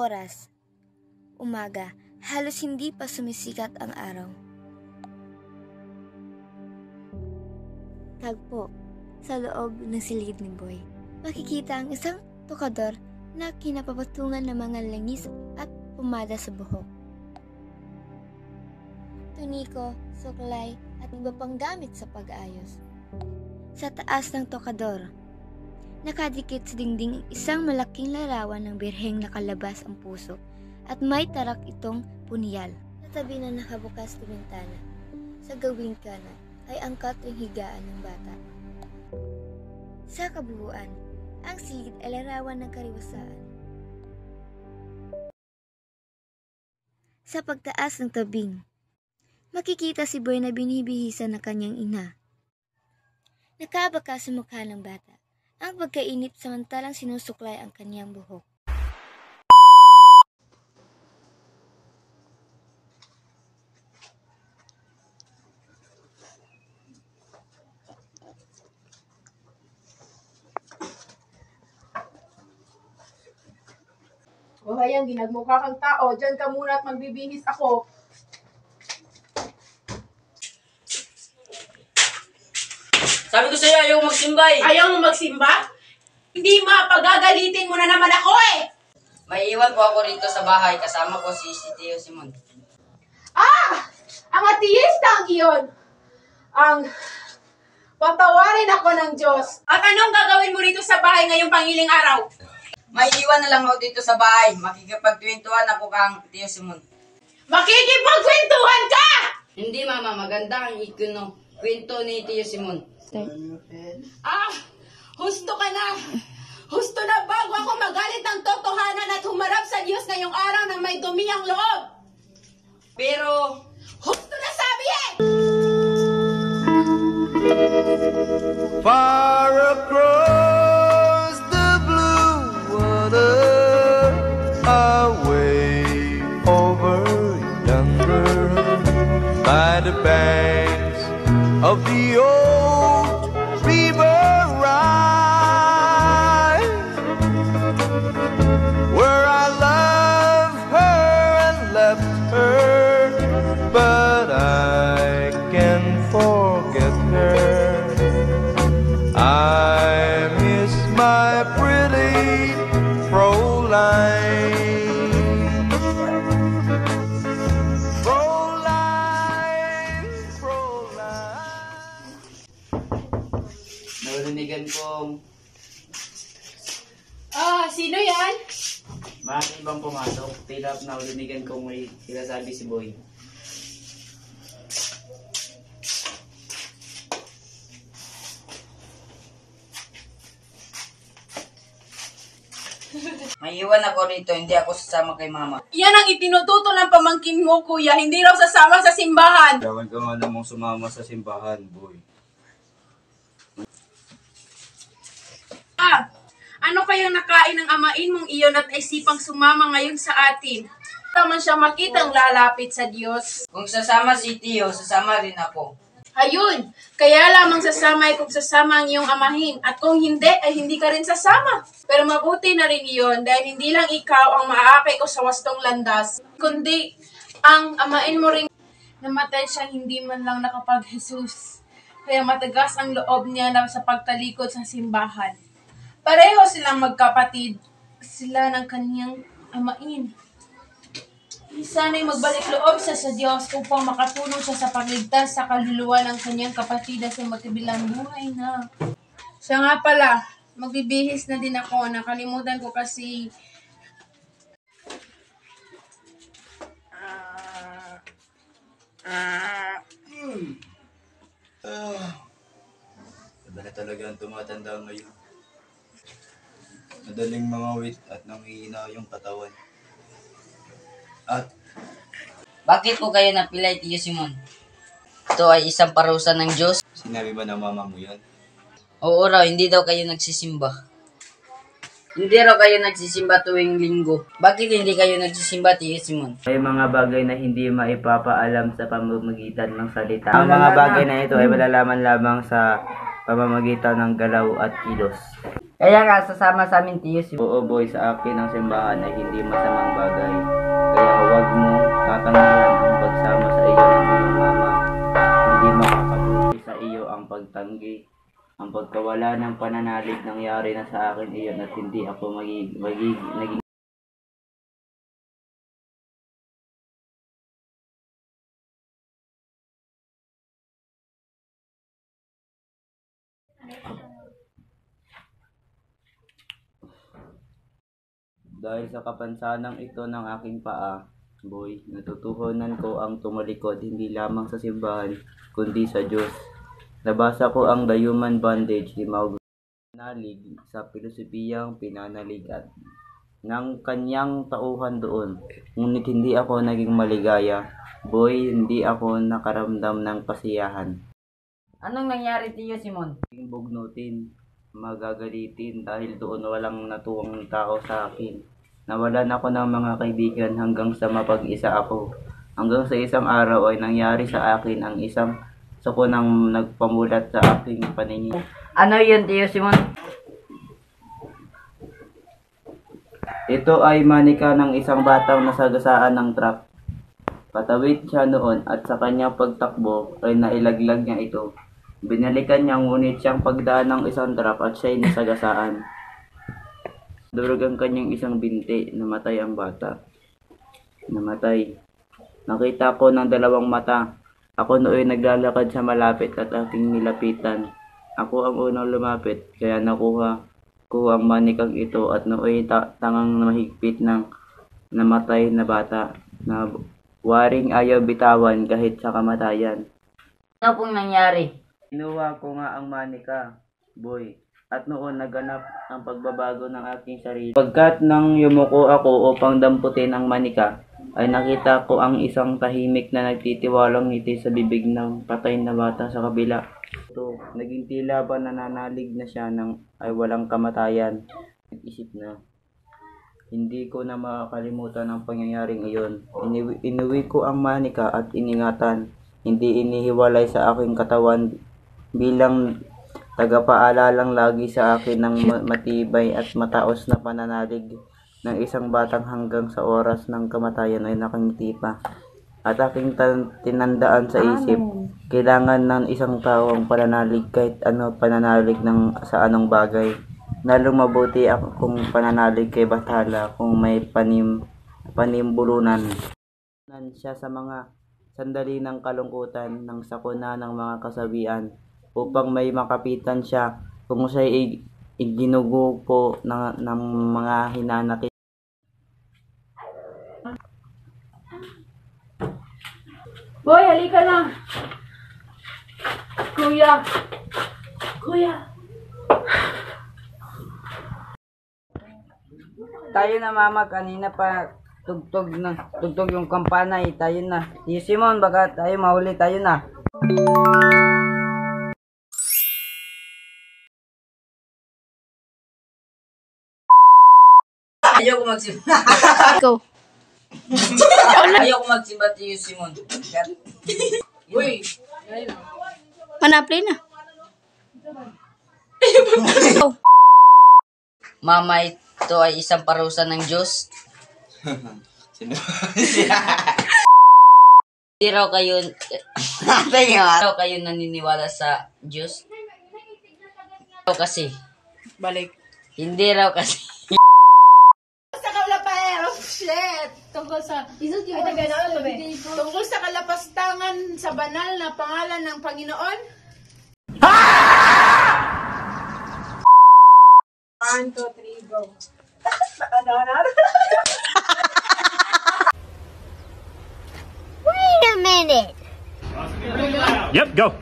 oras. Umaga, halos hindi pa sumisikat ang araw. Tagpo sa loob ng silid ni Boy. Makikita ang isang tokador na kinapapatungan ng mga langis at pumada sa buhok. Tuniko, suklay at iba pang gamit sa pag-ayos. Sa taas ng tokador, nakadikit sa dingding isang malaking larawan ng birheng nakalabas ang puso at may tarak itong punyal. Sa tabi na nakabukas na bintana, sa gawing kanan ay angkat ang higaan ng bata. Sa kabuuan, ang silid ay larawan ng kariwasaan. Sa pagtaas ng tabing, makikita si Boy na binibihisan ng kanyang ina. Nakabaka sa mukha ng bata ang pagkainip samantalang sinusuklay ang kanyang buhok. O hayang ginagmukha kang tao, dyan ka muna at magbibihis ako. Sabi ko sa'yo, ayaw magsimba eh. Ayaw mo magsimba? Hindi pagagalitin mo na naman ako eh! May iwan po ako rito sa bahay, kasama ko si Tio Simon. Ang ateistang iyon! Ang patawarin ako ng Diyos. At anong gagawin mo rito sa bahay ngayong pangiling araw? May iwan na lang ako dito sa bahay. Makikipagkwentuhan ako kang Tio Simon. Makikipagkwentuhan ka! Hindi mama, maganda ang kwento ni Tio Simon. Husto ka na! Husto na bago ako magalit ng totohanan at humarap sa Diyos ngayong araw ng may dumi ang loob! Pero, Husto na sabi eh! Far across the blue water, away over yonder, by the banks of the old river Rhine, where I loved her and left her, but I can't forget her. I miss my pretty Fräulein. Fräulein, Fräulein. nalunigan ko, Sino yan? bakit ibang pumasok? Tila nalunigan ko may sinasabi si Boy. May iwan ako rito, hindi ako sasama kay mama. Yan ang itinututo ng pamangkin mo, kuya. Hindi raw sasama sa simbahan. Gawin ka nga namang sumama sa simbahan, boy. Ano kayang nakain ng amain mong iyon at isipang sumama ngayon sa atin? Taman siya makitang lalapit sa Diyos. Kung sasama si Tio, sasama rin ako. Ayun, kaya lamang sasama ay kung sasama ang iyong amahin. At kung hindi, ay hindi ka rin sasama. Pero mabuti na rin iyon dahil hindi lang ikaw ang maaakay ko sa wastong landas, kundi ang amain mo rin namatay siya hindi man lang nakapag-Jesus. Kaya matagas ang loob niya na sa pagtalikod sa simbahan. Pareho silang magkapatid, sila ng kanyang amain. Sana'y magbalik loob siya sa Diyos upang makatulong siya sa pagligtas sa kaluluwa ng kanyang kapatid sa magkabilang buhay na. Siya nga pala, magbibihis na din ako. Nakalimutan ko kasi Iba na talaga ang tumatanda ngayon. Madaling mangawit at nanghihina yung katawan. At Bakit po kayo napilay, Tio Simon? Ito ay isang parusa ng Diyos. sinabi ba ng mama mo yan? Oo raw, hindi daw kayo nagsisimba. Hindi raw kayo nagsisimba tuwing linggo. Bakit hindi kayo nagsisimba, Tio Simon? May mga bagay na hindi maipapaalam sa pamamagitan ng salita. Ang mga bagay na ito ay malalaman lamang sa pamamagitan ng galaw at kilos. Kaya nga, sasama sa amin tiyo si Oo boy, sa akin ang simbahan ay hindi masamang bagay. Kaya huwag mo tatanggihan ang pagsama sa iyo ng iyong mama. Hindi makakabuti sa iyo ang pagtanggi. Ang pagkawala ng pananalig nangyari na sa akin iyon at hindi ako naging Dahil sa kapansanang ito ng aking paa, boy, natutuhanan ko ang tumalikod hindi lamang sa simbahan, kundi sa Diyos. Nabasa ko ang The Human Bondage ni Mao Panalig sa pilosopiyang pinanaligan ng kanyang tauhan doon. Ngunit hindi ako naging maligaya, boy, hindi ako nakaramdam ng kasiyahan. Anong nangyari tiyo Simon? Naging bugnutin, magagalitin dahil doon walang natuwang tao sa akin. Nawalan ako ng mga kaibigan hanggang sa mapag-isa ako. Hanggang sa isang araw ay nangyari sa akin ang isang sakunang nagpamulat sa aking paningin. Ano yun tiyo Simon? Ito ay manika ng isang batang nasagasaan ng truck. Patawid siya noon at sa kanyang pagtakbo ay nailaglag niya ito. Binalikan niya ngunit siyang pagdaan ng isang truck at siya'y nasagasaan. Durog ang kanyang isang binti, namatay ang bata. Namatay. Nakita ko ng dalawang mata. Ako nooy naglalakad sa malapit at aking nilapitan. Ako ang unang lumapit, kaya nakuha ko ang manikang ito at nooy tangang mahigpit ng namatay na bata na waring ayaw bitawan kahit sa kamatayan. Ano pong nangyari? Kinuha ko nga ang manika, boy. At noon naganap ang pagbabago ng aking sarili. Pagkat nang yumuko ako upang damputin ang manika, ay nakita ko ang isang tahimik na nagtitiwalang ngiti sa bibig ng patay na bata sa kabila. Ito, naging tila ba nananalig na siya ay walang kamatayan. Nag-isip na. Hindi ko na makakalimutan ang pangyayaring iyon. Inuwi ko ang manika at iningatan. Hindi inihiwalay sa aking katawan bilang tagapaalalang lagi sa akin ng matibay at mataos na pananalig ng isang batang hanggang sa oras ng kamatayan ay nakangiti pa. At aking tinandaan sa isip, kailangan ng isang tao ang pananalig kahit ano pananalig sa anong bagay. Lalong mabuti kung pananalig kay Bathala kung may panimbulunan. Siya sa mga sandali ng kalungkutan ng sakuna ng mga kasabian upang may makapitan siya kung siya'y iginugupo ng mga hinanakit. Boy, halika na. Kuya. Kuya. Tayo na mama, kanina pa tugtog yung kampana eh. Tayo na. Tiyo Simon, baka tayo mahuli, tayo na. Ayoko magsimba. Go. Ayoko magsimba tiyo Simon. Uy. Manapli na. Mama, ito ay isang parusa ng Diyos. Sino? Hindi raw kayo naniniwala sa Diyos? Kasi. Balik. Hindi raw kasi. Tungkol sa kalapastangan sa banal na pangalan ng Panginoon. 1, 2, 3, go. Wait a minute. Yep, go.